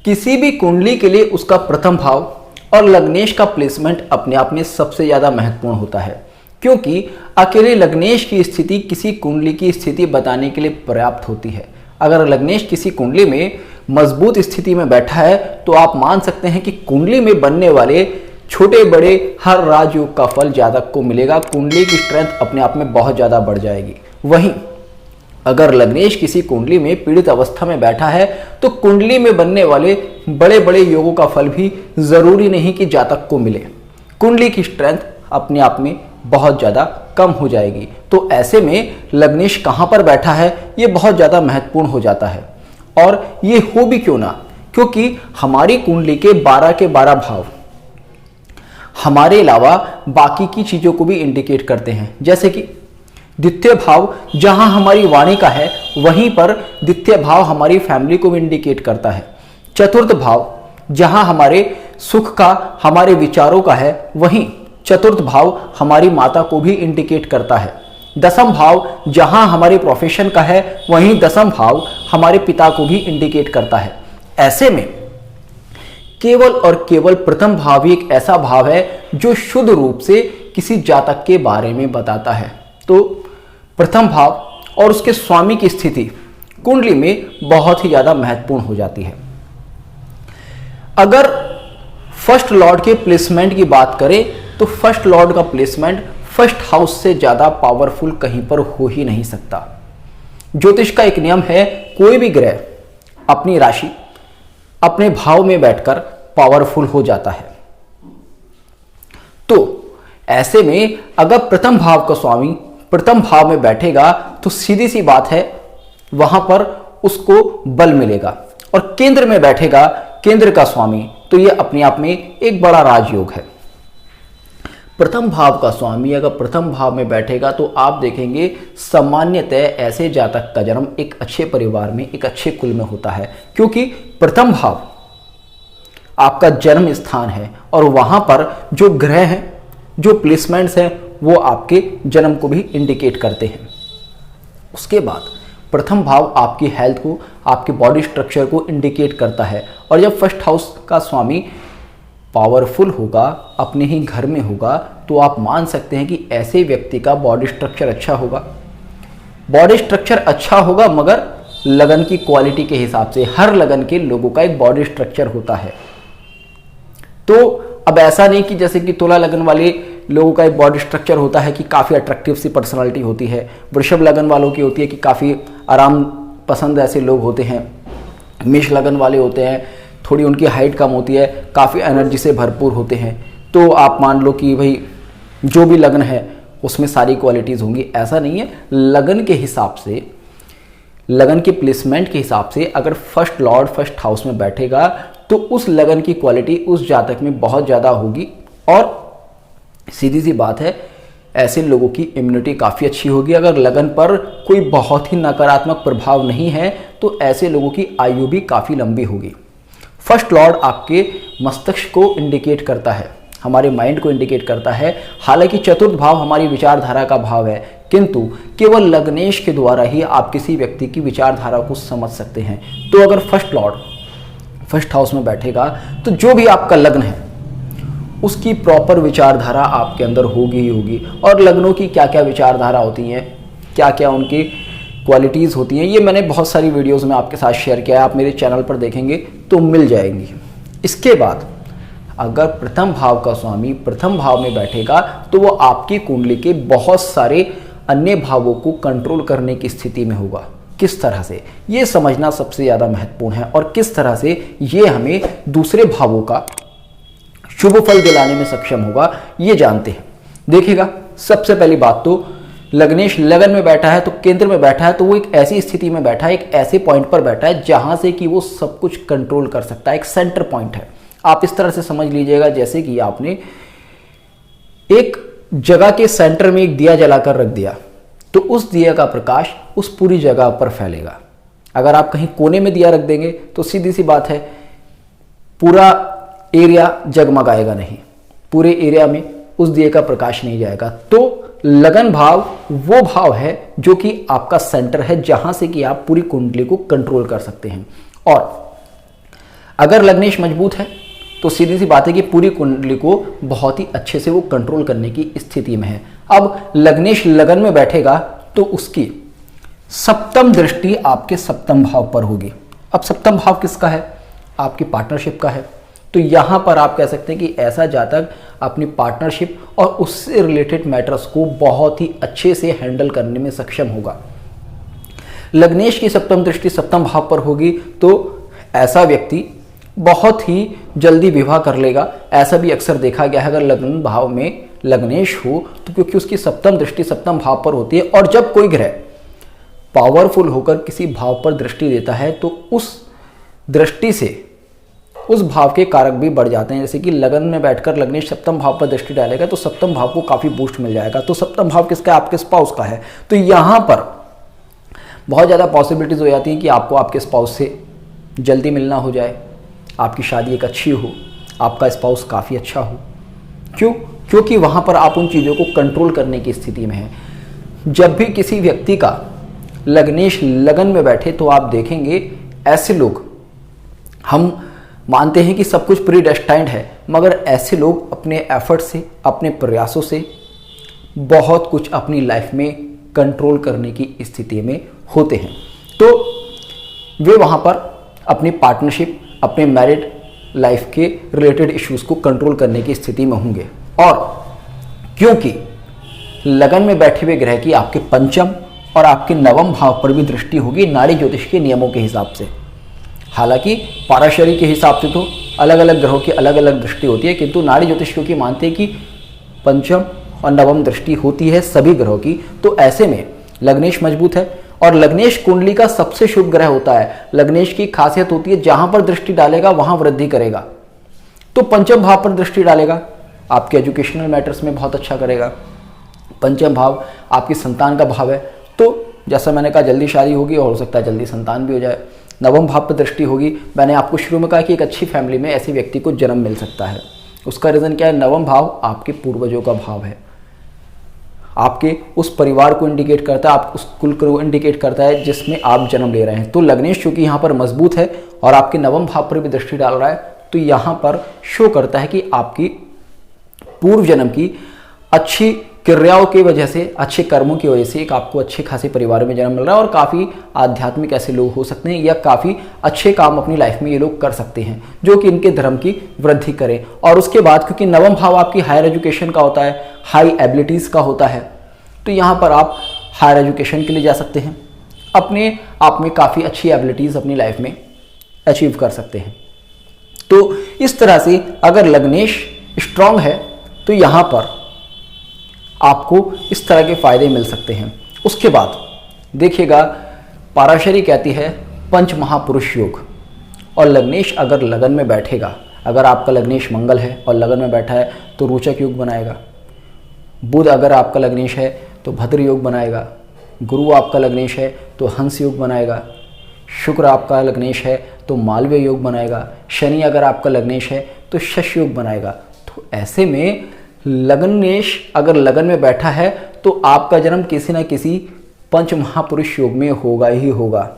किसी भी कुंडली के लिए उसका प्रथम भाव और लग्नेश का प्लेसमेंट अपने आप में सबसे ज्यादा महत्वपूर्ण होता है, क्योंकि अकेले लग्नेश की स्थिति किसी कुंडली की स्थिति बताने के लिए पर्याप्त होती है। अगर लग्नेश किसी कुंडली में मजबूत स्थिति में बैठा है तो आप मान सकते हैं कि कुंडली में बनने वाले छोटे बड़े हर राजयोग का फल जातक को मिलेगा। कुंडली की स्ट्रेंथ अपने आप में बहुत ज्यादा बढ़ जाएगी। वहीं अगर लग्नेश किसी कुंडली में पीड़ित अवस्था में बैठा है तो कुंडली में बनने वाले बड़े बड़े योगों का फल भी जरूरी नहीं कि जातक को मिले। कुंडली की स्ट्रेंथ अपने आप में बहुत ज्यादा कम हो जाएगी। तो ऐसे में लग्नेश कहां पर बैठा है ये बहुत ज्यादा महत्वपूर्ण हो जाता है। और ये हो भी क्यों ना, क्योंकि हमारी कुंडली के 12 के 12 भाव हमारे अलावा बाकी की चीजों को भी इंडिकेट करते हैं। जैसे कि द्वितीय भाव जहां हमारी वाणी का है वहीं पर द्वितीय भाव हमारी फैमिली को भी इंडिकेट करता है। चतुर्थ भाव जहां हमारे सुख का, हमारे विचारों का है, वहीं चतुर्थ भाव हमारी माता को भी इंडिकेट करता है। दसम भाव जहां हमारे प्रोफेशन का है वहीं दसम भाव हमारे पिता को भी इंडिकेट करता है। ऐसे में केवल और केवल प्रथम भाव ही एक ऐसा भाव है जो शुद्ध रूप से किसी जातक के बारे में बताता है। तो प्रथम भाव और उसके स्वामी की स्थिति कुंडली में बहुत ही ज्यादा महत्वपूर्ण हो जाती है। अगर फर्स्ट लॉर्ड के प्लेसमेंट की बात करें तो फर्स्ट लॉर्ड का प्लेसमेंट फर्स्ट हाउस से ज्यादा पावरफुल कहीं पर हो ही नहीं सकता। ज्योतिष का एक नियम है, कोई भी ग्रह अपनी राशि अपने भाव में बैठकर पावरफुल हो जाता है। तो ऐसे में अगर प्रथम भाव का स्वामी प्रथम भाव में बैठेगा तो सीधी सी बात है वहां पर उसको बल मिलेगा। और केंद्र में बैठेगा केंद्र का स्वामी, तो यह अपने आप में एक बड़ा राजयोग है। प्रथम भाव का स्वामी अगर प्रथम भाव में बैठेगा तो आप देखेंगे सामान्यतः ऐसे जातक का जन्म एक अच्छे परिवार में, एक अच्छे कुल में होता है, क्योंकि प्रथम भाव आपका जन्म स्थान है और वहां पर जो ग्रह हैं, जो प्लेसमेंट्स हैं, वो आपके जन्म को भी इंडिकेट करते हैं। उसके बाद प्रथम भाव आपकी हेल्थ को, आपके बॉडी स्ट्रक्चर को इंडिकेट करता है। और जब फर्स्ट हाउस का स्वामी पावरफुल होगा, अपने ही घर में होगा, तो आप मान सकते हैं कि ऐसे व्यक्ति का बॉडी स्ट्रक्चर अच्छा होगा। बॉडी स्ट्रक्चर अच्छा होगा मगर लगन की क्वालिटी के हिसाब से हर लगन के लोगों का एक बॉडी स्ट्रक्चर होता है। तो अब ऐसा नहीं कि जैसे कि तुला लगन वाले लोगों का एक बॉडी स्ट्रक्चर होता है कि काफ़ी अट्रैक्टिव सी पर्सनालिटी होती है, वृषभ लगन वालों की होती है कि काफ़ी आराम पसंद ऐसे लोग होते हैं, मेष लगन वाले होते हैं थोड़ी उनकी हाइट कम होती है, काफ़ी एनर्जी से भरपूर होते हैं। तो आप मान लो कि भाई जो भी लगन है उसमें सारी क्वालिटीज़ होंगी, ऐसा नहीं है। लगन के हिसाब से, लगन के प्लेसमेंट के हिसाब से अगर फर्स्ट लॉर्ड फर्स्ट हाउस में बैठेगा तो उस लगन की क्वालिटी उस जातक में बहुत ज़्यादा होगी। और सीधी सी बात है, ऐसे लोगों की इम्यूनिटी काफ़ी अच्छी होगी। अगर लगन पर कोई बहुत ही नकारात्मक प्रभाव नहीं है तो ऐसे लोगों की आयु भी काफ़ी लंबी होगी। फर्स्ट लॉर्ड आपके मस्तिष्क को इंडिकेट करता है, हमारे माइंड को इंडिकेट करता है। हालांकि चतुर्थ भाव हमारी विचारधारा का भाव है, किंतु केवल लग्नेश के द्वारा ही आप किसी व्यक्ति की विचारधारा को समझ सकते हैं। तो अगर फर्स्ट लॉर्ड फर्स्ट हाउस में बैठेगा तो जो भी आपका लग्न है उसकी प्रॉपर विचारधारा आपके अंदर होगी ही होगी। और लग्नों की क्या क्या विचारधारा होती हैं, क्या क्या उनकी क्वालिटीज़ होती हैं, ये मैंने बहुत सारी वीडियोस में आपके साथ शेयर किया है, आप मेरे चैनल पर देखेंगे तो मिल जाएंगी। इसके बाद अगर प्रथम भाव का स्वामी प्रथम भाव में बैठेगा तो वो आपकी कुंडली के बहुत सारे अन्य भावों को कंट्रोल करने की स्थिति में होगा। किस तरह से, ये समझना सबसे ज़्यादा महत्वपूर्ण है। और किस तरह से ये हमें दूसरे भावों का शुभ फल दिलाने में सक्षम होगा ये जानते हैं। देखिएगा, सबसे पहली बात तो लग्नेश लगन में बैठा है तो केंद्र में बैठा है, तो वो एक ऐसी स्थिति में बैठा है, एक ऐसे पॉइंट पर बैठा है जहां से कि वो सब कुछ कंट्रोल कर सकता है। एक सेंटर पॉइंट है। आप इस तरह से समझ लीजिएगा जैसे कि आपने एक जगह के सेंटर में एक दिया जलाकर रख दिया तो उस दिया का प्रकाश उस पूरी जगह पर फैलेगा। अगर आप कहीं कोने में दिया रख देंगे तो सीधी सी बात है पूरा एरिया जगमगाएगा नहीं, पूरे एरिया में उस दिए का प्रकाश नहीं जाएगा। तो लगन भाव वो भाव है जो कि आपका सेंटर है जहां से कि आप पूरी कुंडली को कंट्रोल कर सकते हैं। और अगर लग्नेश मजबूत है तो सीधी सी बात है कि पूरी कुंडली को बहुत ही अच्छे से वो कंट्रोल करने की स्थिति में है। अब लग्नेश लगन में बैठेगा तो उसकी सप्तम दृष्टि आपके सप्तम भाव पर होगी। अब सप्तम भाव किसका है? आपकी पार्टनरशिप का है। तो यहां पर आप कह सकते हैं कि ऐसा जातक अपनी पार्टनरशिप और उससे रिलेटेड मैटर्स को बहुत ही अच्छे से हैंडल करने में सक्षम होगा। लग्नेश की सप्तम दृष्टि सप्तम भाव पर होगी तो ऐसा व्यक्ति बहुत ही जल्दी विवाह कर लेगा। ऐसा भी अक्सर देखा गया है अगर लग्न भाव में लग्नेश हो तो, क्योंकि उसकी सप्तम दृष्टि सप्तम भाव पर होती है। और जब कोई ग्रह पावरफुल होकर किसी भाव पर दृष्टि देता है तो उस दृष्टि से उस भाव के कारक भी बढ़ जाते हैं। जैसे कि लगन में बैठकर लग्नेश सप्तम भाव पर दृष्टि डालेगा तो सप्तम भाव को काफी बूस्ट मिल जाएगा। तो सप्तम भाव किसका है? आपके स्पाउस का है। तो यहां पर बहुत ज्यादा पॉसिबिलिटीज हो जाती है कि आपको आपके स्पाउस से जल्दी मिलना हो जाए, आपकी शादी एक अच्छी हो, आपका स्पाउस काफी अच्छा हो। क्यों? क्योंकि वहां पर आप उन चीजों को कंट्रोल करने की स्थिति में हैं। जब भी किसी व्यक्ति का लग्नेश लगन में बैठे तो आप देखेंगे ऐसे लोग, हम मानते हैं कि सब कुछ प्रीडेस्टाइंड है, मगर ऐसे लोग अपने एफर्ट से, अपने प्रयासों से बहुत कुछ अपनी लाइफ में कंट्रोल करने की स्थिति में होते हैं। तो वे वहां पर अपनी पार्टनरशिप, अपने मैरिड लाइफ के रिलेटेड इश्यूज को कंट्रोल करने की स्थिति में होंगे। और क्योंकि लगन में बैठे हुए ग्रह की आपके पंचम और आपके नवम भाव पर भी दृष्टि होगी नाड़ी ज्योतिष के नियमों के हिसाब से। हालांकि पाराशरी के हिसाब से तो अलग अलग ग्रहों की अलग अलग दृष्टि होती है, किंतु नाड़ी ज्योतिष क्योंकि मानते हैं कि पंचम और नवम दृष्टि होती है सभी ग्रहों की, तो ऐसे में लग्नेश मजबूत है। और लग्नेश कुंडली का सबसे शुभ ग्रह होता है। लग्नेश की खासियत होती है जहां पर दृष्टि डालेगा वहां वृद्धि करेगा। तो पंचम भाव पर दृष्टि डालेगा, आपके एजुकेशनल मैटर्स में बहुत अच्छा करेगा। पंचम भाव आपकी संतान का भाव है, तो जैसा मैंने कहा जल्दी शादी होगी और हो सकता है जल्दी संतान भी हो जाए। नवम भाव पर दृष्टि होगी, मैंने आपको शुरू में कहा कि एक अच्छी फैमिली में ऐसे व्यक्ति को जन्म मिल सकता है। उसका रीजन क्या है? नवम भाव आपके पूर्वजों का भाव है, आपके उस परिवार को इंडिकेट करता है, आप उस कुल को इंडिकेट करता है जिसमें आप जन्म ले रहे हैं। तो लग्नेश चूंकि यहाँ पर मजबूत है और आपके नवम भाव पर भी दृष्टि डाल रहा है, तो यहाँ पर शो करता है कि आपकी पूर्व जन्म की अच्छी क्रियाओं की वजह से, अच्छे कर्मों की वजह से एक आपको अच्छे खासे परिवार में जन्म मिल रहा है। और काफ़ी आध्यात्मिक ऐसे लोग हो सकते हैं या काफ़ी अच्छे काम अपनी लाइफ में ये लोग कर सकते हैं जो कि इनके धर्म की वृद्धि करें। और उसके बाद क्योंकि नवम भाव आपकी हायर एजुकेशन का होता है, हाई एबिलिटीज़ का होता है, तो यहाँ पर आप हायर एजुकेशन के लिए जा सकते हैं, अपने आप में काफ़ी अच्छी एबिलिटीज़ अपनी लाइफ में अचीव कर सकते हैं। तो इस तरह से अगर लग्नेश स्ट्रांग है तो यहाँ पर आपको इस तरह के फायदे मिल सकते हैं। उसके बाद देखिएगा पाराशरी कहती है पंच महापुरुष योग, और लग्नेश अगर लगन में बैठेगा, अगर आपका लग्नेश मंगल है और लगन में बैठा है तो रोचक योग बनाएगा। बुध अगर आपका लग्नेश है तो भद्र योग बनाएगा। गुरु आपका लग्नेश है तो हंस योग बनाएगा। शुक्र आपका लग्नेश है तो मालवीय योग बनाएगा। शनि अगर आपका लग्नेश है तो शश योग बनाएगा। तो ऐसे में लग्नेश अगर लगन में बैठा है तो आपका जन्म किसी न किसी पंच महापुरुष योग में होगा ही होगा।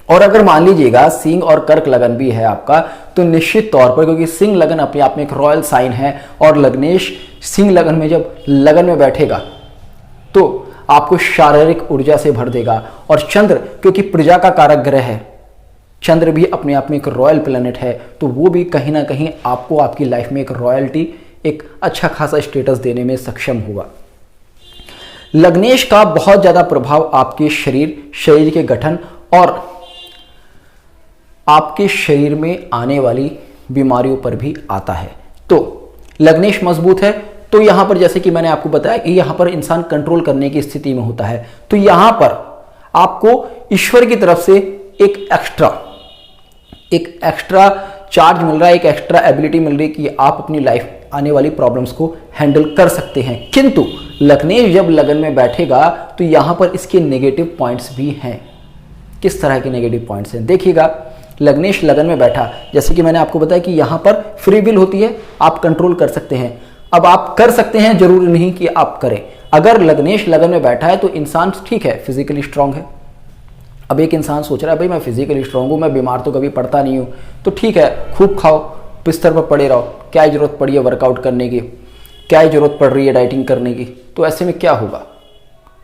और अगर मान लीजिएगा सिंह और कर्क लगन भी है आपका, तो निश्चित तौर पर, क्योंकि सिंह लगन अपने आप में एक रॉयल साइन है और लग्नेश सिंह लगन में जब लगन में बैठेगा तो आपको शारीरिक ऊर्जा से भर देगा। और चंद्र क्योंकि प्रजा का कारक ग्रह है, चंद्र भी अपने आप में एक रॉयल प्लेनेट है, तो वो भी कहीं ना कहीं आपको आपकी लाइफ में एक रॉयल्टी, एक अच्छा खासा स्टेटस देने में सक्षम होगा। लग्नेश का बहुत ज्यादा प्रभाव आपके शरीर के गठन और आपके शरीर में आने वाली बीमारियों पर भी आता है। तो लग्नेश मजबूत है तो यहां पर जैसे कि मैंने आपको बताया कि यहां पर इंसान कंट्रोल करने की स्थिति में होता है, तो यहां पर आपको ईश्वर की तरफ से एक एक्स्ट्रा चार्ज मिल रहा है, एक एक्स्ट्रा एबिलिटी मिल रही है कि आप अपनी लाइफ आने वाली प्रॉब्लम्स को हैंडल कर सकते हैं। किंतु लग्नेश जब लगन में बैठेगा तो यहां पर इसके नेगेटिव पॉइंट्स भी हैं। किस तरह के नेगेटिव पॉइंट्स हैं? देखिएगा, लग्नेश लगन में बैठा, जैसे कि मैंने आपको बताया कि यहां पर फ्री विल होती है, आप कंट्रोल कर सकते हैं। अब आप कर सकते हैं, जरूरी नहीं कि आप करें। अगर लग्नेश लगन में बैठा है तो इंसान ठीक है, फिजिकली स्ट्रांग है, अब एक इंसान सोच रहा है भाई मैं फिजिकली स्ट्रांग हूँ, मैं बीमार तो कभी पड़ता नहीं हूँ, तो ठीक है खूब खाओ, बिस्तर पर पड़े रहो, क्या ज़रूरत पड़ी है वर्कआउट करने की, क्या ज़रूरत पड़ रही है डाइटिंग करने की। तो ऐसे में क्या होगा,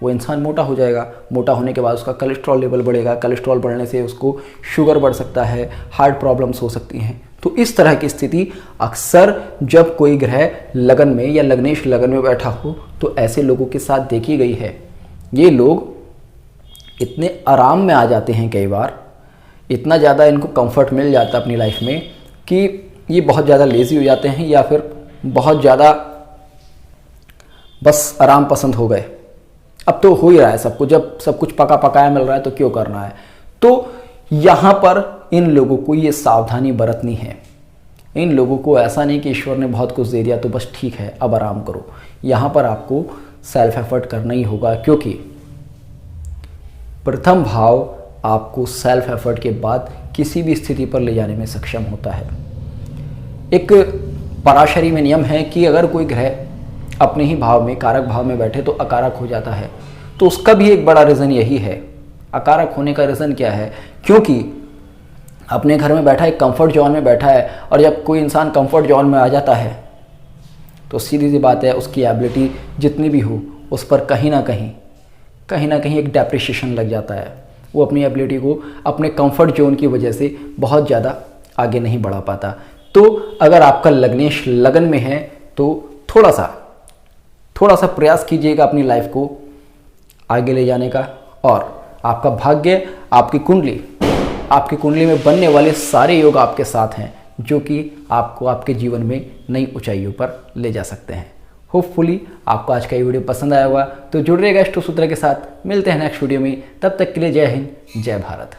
वो इंसान मोटा हो जाएगा। मोटा होने के बाद उसका कोलेस्ट्रॉल लेवल बढ़ेगा, कोलेस्ट्रॉल बढ़ने से उसको शुगर बढ़ सकता है, हार्ट प्रॉब्लम्स हो सकती हैं। तो इस तरह की स्थिति अक्सर जब कोई ग्रह लगन में या लग्नेश लगन में बैठा हो तो ऐसे लोगों के साथ देखी गई है। ये लोग इतने आराम में आ जाते हैं, कई बार इतना ज़्यादा इनको कंफर्ट मिल जाता है अपनी लाइफ में कि ये बहुत ज़्यादा लेज़ी हो जाते हैं या फिर बहुत ज़्यादा बस आराम पसंद हो गए। अब तो हो ही रहा है सब कुछ, जब सब कुछ पका पकाया मिल रहा है तो क्यों करना है। तो यहाँ पर इन लोगों को ये सावधानी बरतनी है। इन लोगों को ऐसा नहीं कि ईश्वर ने बहुत कुछ दे दिया तो बस ठीक है अब आराम करो। यहाँ पर आपको सेल्फ एफर्ट करना ही होगा, क्योंकि प्रथम भाव आपको सेल्फ एफर्ट के बाद किसी भी स्थिति पर ले जाने में सक्षम होता है। एक पराशरी में नियम है कि अगर कोई ग्रह अपने ही भाव में, कारक भाव में बैठे तो अकारक हो जाता है। तो उसका भी एक बड़ा रीज़न यही है। अकारक होने का रीज़न क्या है, क्योंकि अपने घर में बैठा है, कंफर्ट जोन में बैठा है, और जब कोई इंसान कंफर्ट जोन में आ जाता है तो सीधी सी बात है उसकी एबिलिटी जितनी भी हो उस पर कहीं ना कहीं एक डेप्रिसिएशन लग जाता है। वो अपनी एबिलिटी को अपने कंफर्ट जोन की वजह से बहुत ज़्यादा आगे नहीं बढ़ा पाता। तो अगर आपका लग्नेश लगन में है तो थोड़ा सा प्रयास कीजिएगा अपनी लाइफ को आगे ले जाने का, और आपका भाग्य, आपकी कुंडली में बनने वाले सारे योग आपके साथ हैं जो कि आपको आपके जीवन में नई ऊंचाइयों पर ले जा सकते हैं। होपफुली आपको आज का ये वीडियो पसंद आया होगा, तो जुड़ रहेगा अष्टसूत्र के साथ। मिलते हैं नेक्स्ट वीडियो में, तब तक के लिए जय हिंद, जय भारत।